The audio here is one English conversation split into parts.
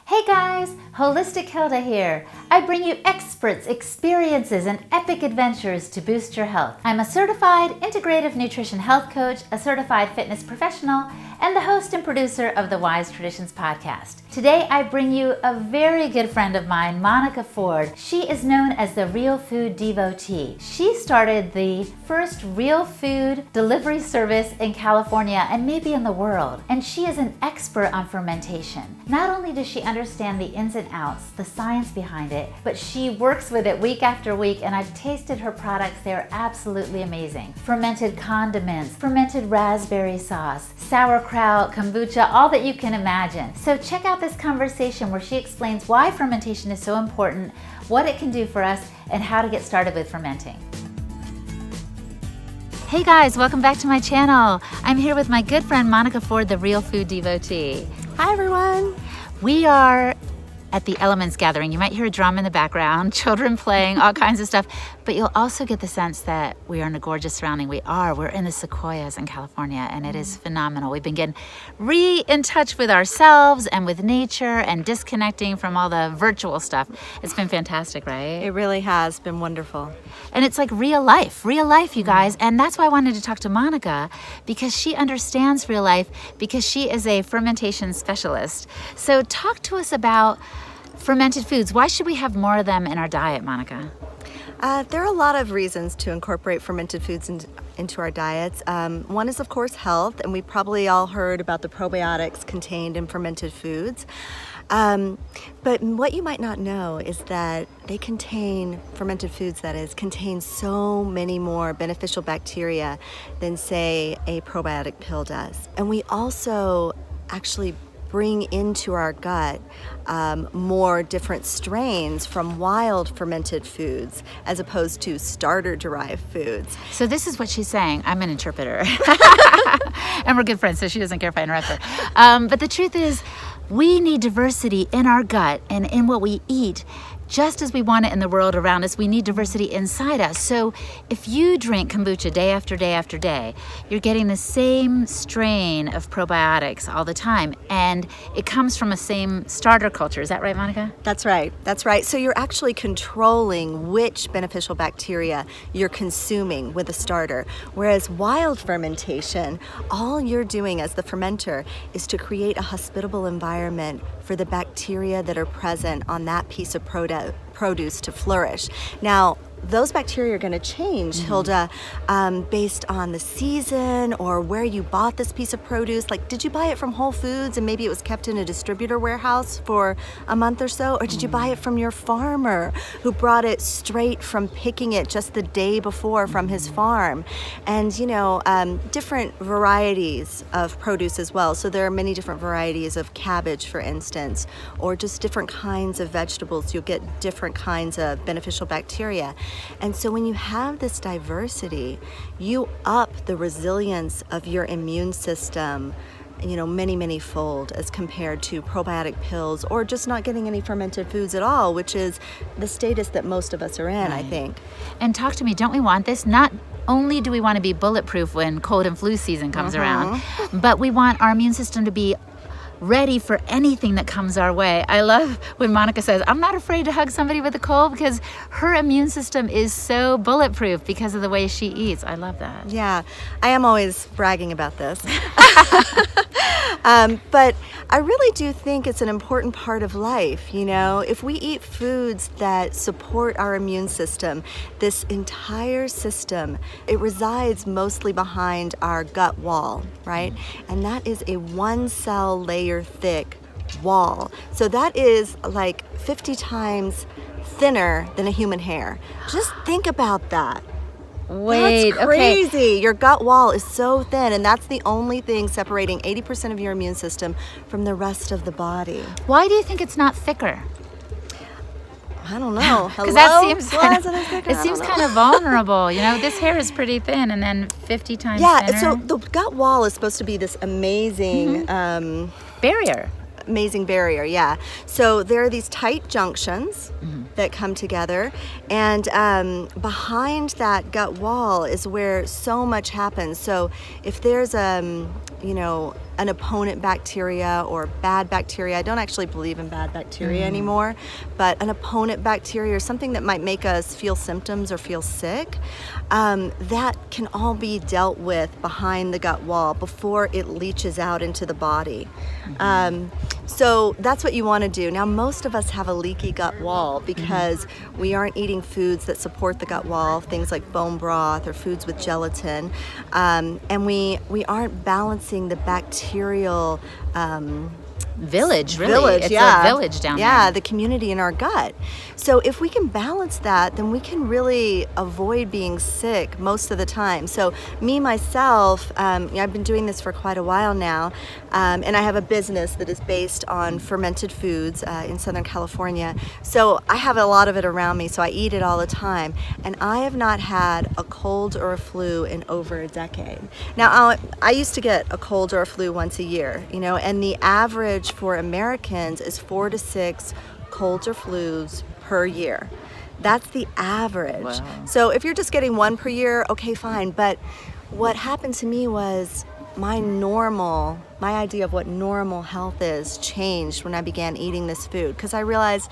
Hey guys, Holistic Hilda here. I bring you experts, experiences, and epic adventures to boost your health. I'm a certified integrative nutrition health coach, a certified fitness professional, and the host and producer of the Wise Traditions podcast. Today I bring you a very good friend of mine, Monica Ford. She is known as the Real Food Devotee. She started the first real food delivery service in California and maybe in the world. And she is an expert on fermentation. Not only does she understand the ins and outs, the science behind it, but she works with it week after week, and I've tasted her products. They're absolutely amazing. Fermented condiments, fermented raspberry sauce, sauerkraut, kombucha, all that you can imagine. So check out this conversation where she explains why fermentation is so important, what it can do for us, and how to get started with fermenting. Hey guys, welcome back to my channel. I'm here with my good friend Monica Ford, the Real Food Devotee. Hi everyone. We are at the Elements Gathering. You might hear a drum in the background, children playing, all kinds of stuff, but you'll also get the sense that we are in a gorgeous surrounding. We're in the sequoias in California, and it is phenomenal. We've been getting in touch with ourselves and with nature and disconnecting from all the virtual stuff. It's been fantastic, right? It really has been wonderful. And it's like real life, you guys. And that's why I wanted to talk to Monica, because she understands real life, because she is a fermentation specialist. So talk to us about fermented foods. Why should we have more of them in our diet, Monica? There are a lot of reasons to incorporate fermented foods into our diets. One is, of course, health, and we probably all heard about the probiotics contained in fermented foods. But what you might not know is that they contain, fermented foods that is, contain so many more beneficial bacteria than, say, a probiotic pill does. And we also actually bring into our gut more different strains from wild fermented foods as opposed to starter-derived foods. So this is what she's saying. I'm an interpreter. And we're good friends, so she doesn't care if I interrupt her. But the truth is, we need diversity in our gut and in what we eat. Just as we want it in the world around us, we need diversity inside us. So if you drink kombucha day after day after day, you're getting the same strain of probiotics all the time, and it comes from a same starter culture. Is that right, Monica? That's right. That's right. So you're actually controlling which beneficial bacteria you're consuming with a starter. Whereas wild fermentation, all you're doing as the fermenter is to create a hospitable environment for the bacteria that are present on that piece of produce to flourish. Now, those bacteria are going to change, Hilda, based on the season or where you bought this piece of produce. Like, did you buy it from Whole Foods and maybe it was kept in a distributor warehouse for a month or so? Or did you buy it from your farmer who brought it straight from picking it just the day before from his farm? And, different varieties of produce as well. So there are many different varieties of cabbage, for instance, or just different kinds of vegetables. You'll get different kinds of beneficial bacteria. And so when you have this diversity, you up the resilience of your immune system, many fold as compared to probiotic pills or just not getting any fermented foods at all, which is the status that most of us are in, right. I think. And talk to me, don't we want this? Not only do we want to be bulletproof when cold and flu season comes around, but we want our immune system to be ready for anything that comes our way. I love when Monica says, I'm not afraid to hug somebody with a cold, because her immune system is so bulletproof because of the way she eats. I love that. Yeah, I am always bragging about this. But I really do think it's an important part of life. If we eat foods that support our immune system, this entire system, it resides mostly behind our gut wall, right? And that is a 1-cell layer thick wall. So that is like 50 times thinner than a human hair. Just think about that. Wait, that's crazy. Okay. Your gut wall is so thin, and that's the only thing separating 80% of your immune system from the rest of the body. Why do you think it's not thicker? I don't know. Because that seems kind of vulnerable. This hair is pretty thin, and then 50 times thinner. So the gut wall is supposed to be this amazing barrier. Amazing barrier, yeah. So there are these tight junctions that come together, and behind that gut wall is where so much happens. So if there's an opponent bacteria or bad bacteria. I don't actually believe in bad bacteria anymore, but an opponent bacteria or something that might make us feel symptoms or feel sick, that can all be dealt with behind the gut wall before it leaches out into the body. So that's what you want to do. Now, most of us have a leaky gut wall because we aren't eating foods that support the gut wall, things like bone broth or foods with gelatin, and we aren't balancing the bacterial village, really. It's yeah. a village down there. Yeah, the community in our gut. So if we can balance that, then we can really avoid being sick most of the time. So me, myself, I've been doing this for quite a while now, and I have a business that is based on fermented foods in Southern California. So I have a lot of it around me, so I eat it all the time. And I have not had a cold or a flu in over a decade. Now, I used to get a cold or a flu once a year, and the average for Americans is 4 to 6 colds or flus per year. That's the average. Wow. So if you're just getting one per year, okay, fine. But what happened to me was my idea of what normal health is changed when I began eating this food, because I realized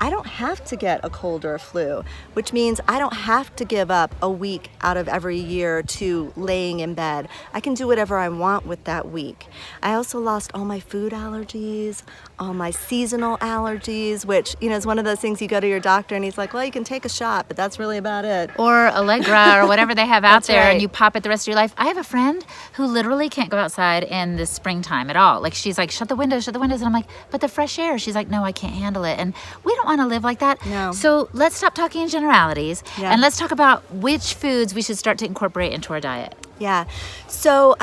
I don't have to get a cold or a flu, which means I don't have to give up a week out of every year to laying in bed. I can do whatever I want with that week. I also lost all my food allergies, all my seasonal allergies, which, is one of those things you go to your doctor and he's like, well, you can take a shot, but that's really about it. Or Allegra or whatever they have out That's there, right. and you pop it the rest of your life. I have a friend who literally can't go outside in the springtime at all. Like, she's like, shut the windows. And I'm like, but the fresh air. She's like, no, I can't handle it. And we don't want to live like that. No. So let's stop talking in generalities, Yeah. and let's talk about which foods we should start to incorporate into our diet. Yeah. So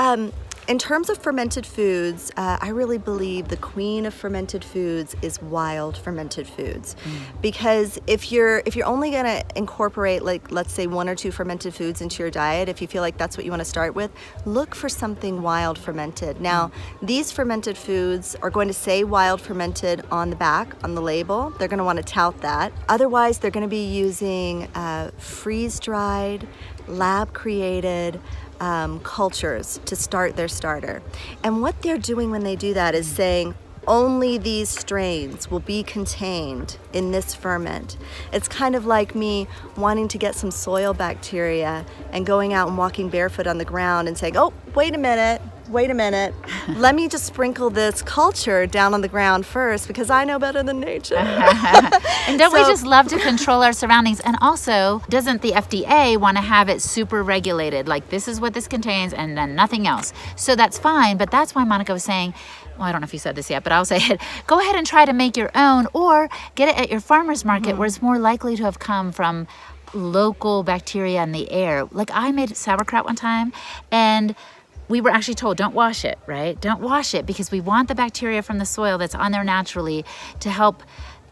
in terms of fermented foods, I really believe the queen of fermented foods is wild fermented foods. Because if you're only going to incorporate, like, let's say 1 or 2 fermented foods into your diet, if you feel like that's what you want to start with, look for something wild fermented. Now, these fermented foods are going to say wild fermented on the back, on the label. They're going to want to tout that. Otherwise, they're going to be using freeze-dried, lab-created cultures to start their starter. And what they're doing when they do that is saying, only these strains will be contained in this ferment. It's kind of like me wanting to get some soil bacteria and going out and walking barefoot on the ground and saying, oh, wait a minute, let me just sprinkle this culture down on the ground first because I know better than nature. And don't we just love to control our surroundings? And also, doesn't the FDA want to have it super regulated? Like, this is what this contains and then nothing else. So that's fine, but that's why Monica was saying, well, I don't know if you said this yet, but I'll say it. Go ahead and try to make your own, or get it at your farmer's market where it's more likely to have come from local bacteria in the air. Like, I made sauerkraut one time, and we were actually told, don't wash it, right? Don't wash it, because we want the bacteria from the soil that's on there naturally to help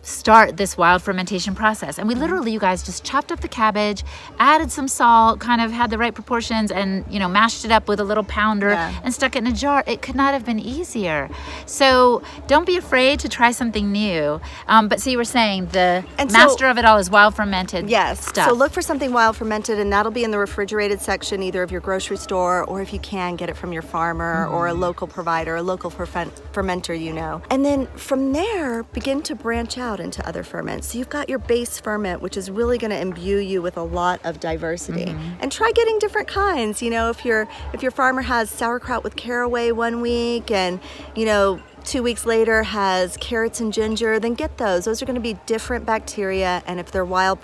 start this wild fermentation process. And we literally, you guys, just chopped up the cabbage, added some salt, kind of had the right proportions, and mashed it up with a little pounder and stuck it in a jar. It could not have been easier. So don't be afraid to try something new. But so you were saying the master of it all is wild fermented stuff. So look for something wild fermented, and that'll be in the refrigerated section, either of your grocery store, or if you can, get it from your farmer or a local provider, a local fermenter, And then from there, begin to branch out into other ferments. So you've got your base ferment, which is really going to imbue you with a lot of diversity. And try getting different kinds. If your farmer has sauerkraut with caraway one week and 2 weeks later has carrots and ginger, then get those. Those are going to be different bacteria, and if they're wild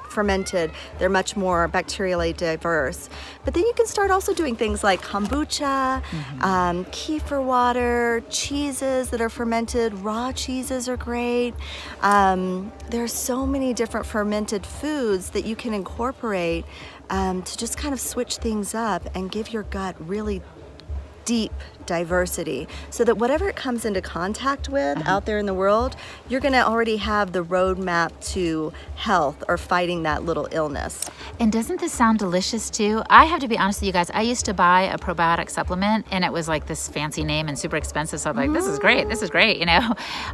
fermented, they're much more bacterially diverse. But then you can start also doing things like kombucha, kefir water, cheeses that are fermented. Raw cheeses are great. There are so many different fermented foods that you can incorporate to just kind of switch things up and give your gut really deep diversity, so that whatever it comes into contact with out there in the world, you're going to already have the roadmap to health or fighting that little illness. And doesn't this sound delicious too? I have to be honest with you guys, I used to buy a probiotic supplement, and it was like this fancy name and super expensive, so I'm like, this is great,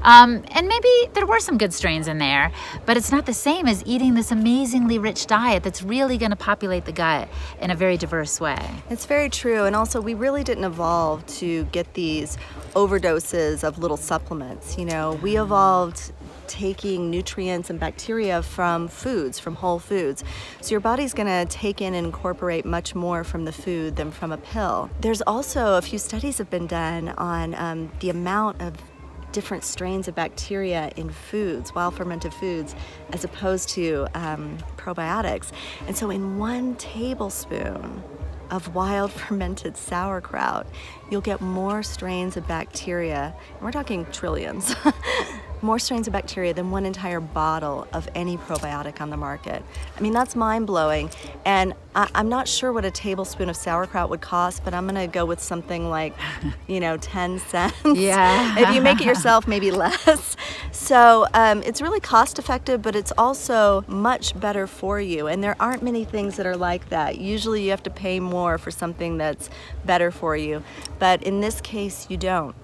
and maybe there were some good strains in there, but it's not the same as eating this amazingly rich diet that's really going to populate the gut in a very diverse way. It's very true. And also, we really didn't evolve to to get these overdoses of little supplements. You know, we evolved taking nutrients and bacteria from foods, from whole foods. So your body's going to take in and incorporate much more from the food than from a pill. There's also a few studies have been done on the amount of different strains of bacteria in foods, wild fermented foods, as opposed to probiotics. And so in 1 tablespoon of wild fermented sauerkraut, you'll get more strains of bacteria, and we're talking trillions, more strains of bacteria than 1 entire bottle of any probiotic on the market. I mean, that's mind-blowing, and I'm not sure what a tablespoon of sauerkraut would cost, but I'm gonna go with something like, 10 cents. Yeah. If you make it yourself, maybe less. So it's really cost-effective, but it's also much better for you, and there aren't many things that are like that. Usually you have to pay more for something that's better for you, but in this case, you don't.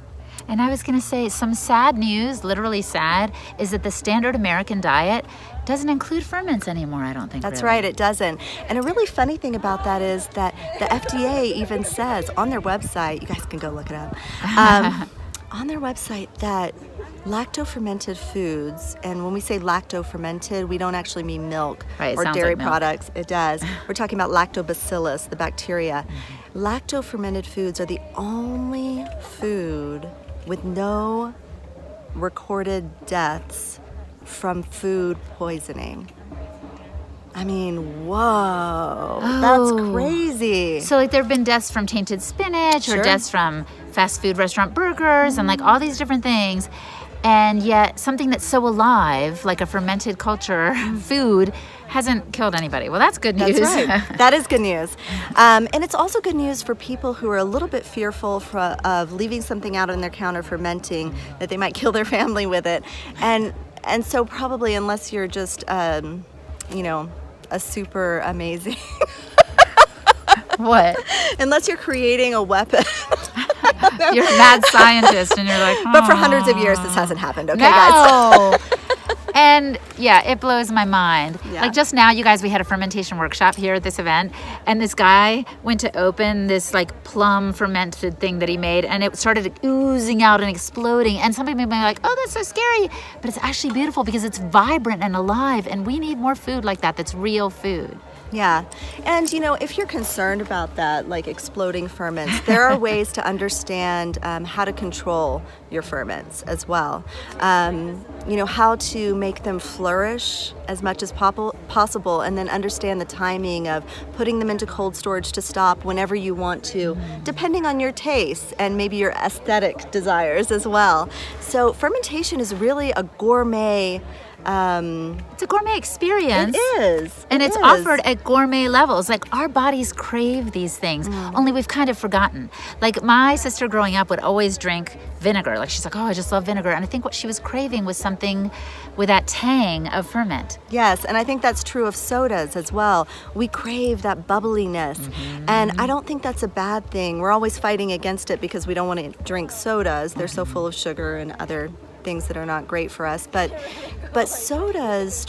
And I was going to say, some sad news, literally sad, is that the standard American diet doesn't include ferments anymore, I don't think. That's really. right, it doesn't. And a really funny thing about that is that the FDA even says on their website, you guys can go look it up, on their website that lacto-fermented foods, and when we say lacto-fermented, we don't actually mean milk Right, it or sounds dairy like milk. products. It does. We're talking about lactobacillus, the bacteria. Lacto-fermented foods are the only food with no recorded deaths from food poisoning. I mean, whoa, that's crazy. So like there have been deaths from tainted spinach or Sure. deaths from fast food restaurant burgers and like all these different things. And yet something that's so alive, like a fermented culture food, hasn't killed anybody. Well, that's good news. That's right. That is good news. And it's also good news for people who are a little bit fearful of leaving something out on their counter fermenting, that they might kill their family with it. And so probably unless you're just, a super amazing... What? Unless you're creating a weapon. You're a mad scientist and you're like, But for hundreds of years, this hasn't happened, okay, no. And yeah, it blows my mind. Yeah. Like just now, you guys, we had a fermentation workshop here at this event, and this guy went to open this like plum fermented thing that he made, and it started oozing out and exploding. And somebody may be like, oh, that's so scary. But it's actually beautiful because it's vibrant and alive, and we need more food like that that's real food. Yeah. And, if you're concerned about that, like exploding ferments, there are ways to understand how to control your ferments as well. How to make them flourish as much as possible, and then understand the timing of putting them into cold storage to stop whenever you want to, depending on your tastes and maybe your aesthetic desires as well. So fermentation is really a gourmet It's a gourmet experience. It is. And It it's is. offered at gourmet levels. Like our bodies crave these things, only we've kind of forgotten. Like my sister growing up would always drink vinegar. Like she's like, oh, I just love vinegar. And I think what she was craving was something with that tang of ferment. Yes, and I think that's true of sodas as well. We crave that bubbliness, and I don't think that's a bad thing. We're always fighting against it because we don't want to drink sodas. They're so full of sugar and other things that are not great for us. But sodas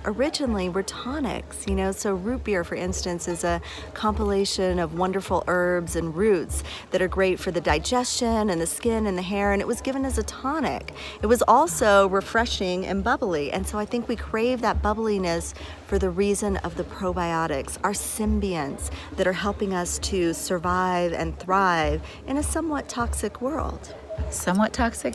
originally were tonics, So root beer, for instance, is a compilation of wonderful herbs and roots that are great for the digestion and the skin and the hair, and it was given as a tonic. It was also refreshing and bubbly, and so I think we crave that bubbliness for the reason of the probiotics, our symbionts that are helping us to survive and thrive in a somewhat toxic world. Somewhat toxic.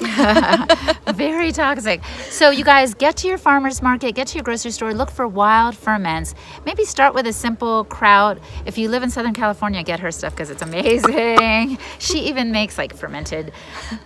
Very toxic. So you guys, get to your farmer's market, get to your grocery store, look for wild ferments. Maybe start with a simple kraut. If you live in Southern California, get her stuff because it's amazing. She even makes like fermented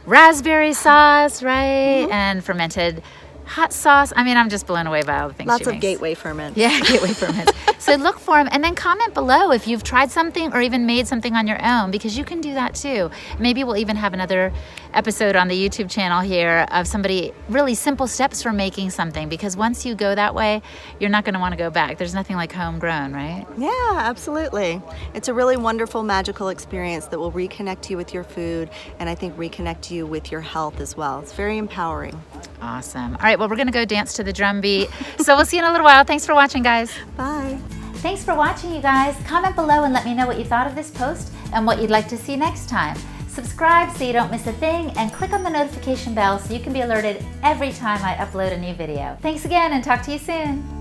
raspberry sauce, right? And fermented hot sauce. I mean, I'm just blown away by all the things Lots she of makes. gateway ferments. Yeah, gateway ferments. So look for them and then comment below if you've tried something or even made something on your own, because you can do that too. Maybe we'll even have another episode on the YouTube channel here of somebody really simple steps for making something, because once you go that way, you're not going to want to go back. There's nothing like homegrown, right? Yeah, absolutely. It's a really wonderful, magical experience that will reconnect you with your food, and I think reconnect you with your health as well. It's very empowering. Awesome. All right, well, we're going to go dance to the drum beat. So we'll see you in a little while. Thanks for watching, guys. Bye. Thanks for watching, you guys. Comment below and let me know what you thought of this post. and what you'd like to see next time. Subscribe so you don't miss a thing, and click on the notification bell so you can be alerted every time I upload a new video. Thanks again, and talk to you soon.